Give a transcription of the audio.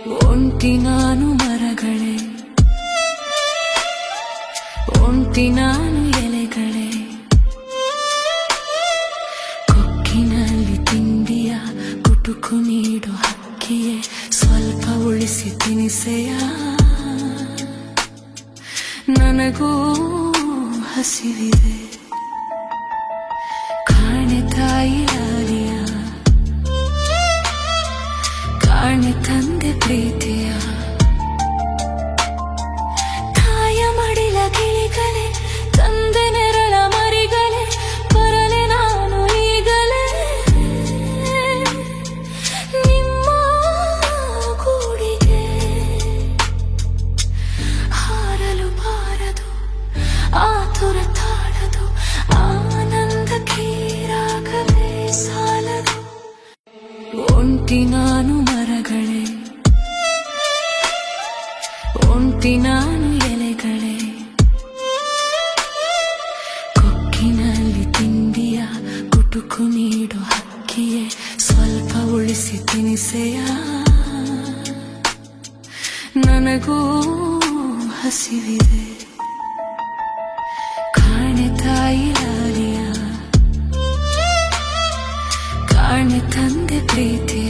ಒಂಟಿ ನಾನು ಮರಗಳೇ, ಒಂಟಿ ನಾನು ಎಲೆಗಳೇ, ಕೊಕ್ಕಿನಲ್ಲಿ ತಿಂಡಿಯ ಕುಟುಕು ನೀಡು ಹಕ್ಕಿಯೇ, ಸ್ವಲ್ಪ ಉಳಿಸಿ ತಿನಿಸೆಯ, ನನಗೂ ಹಸಿವಿದೆ. ಕಾಣೆ ತಾಯಿ ಲಾಲಿಯ, ಕಾಣೆ ತಂದೆ ಪ್ರೀತಿಯ, ತಾಯ ಮಡಿಲ ಗಿಳಿಗಳೇ, ತಂದೆ ನೆರಳ ಮರಿಗಳೇ, ಬರಲೆ ನಾನು ಈಗಲೇ ನಿಮ್ಮ ಗೂಡಿಗೆ. ಹಾರಲು ಬಾರದು, ಆತುರ ತಾಳದು, ಆನಂದಕ್ಕೆ ರಾಗವೇ ಸಾಲದು. ಒಂಟಿ ನಾನು ಮರಗಳೇ, ಒಂಟಿ ನಾನು ಎಲೆಗಳೇ, ಕೊಕ್ಕಿನಲ್ಲಿ ತಿಂಡಿಯ ಕುಟುಕು ನೀಡು ಹಕ್ಕಿಯೇ, ಸ್ವಲ್ಪ ಉಳಿಸಿ ತಿನಿಸೆಯ, ನನಗೂ ಹಸಿವಿದೆ. ಕಾಣೆ ತಾಯಿ ಲಾಲಿಯ, ಕಾಣೆ ತಂದೆ ಪ್ರೀತಿಯ,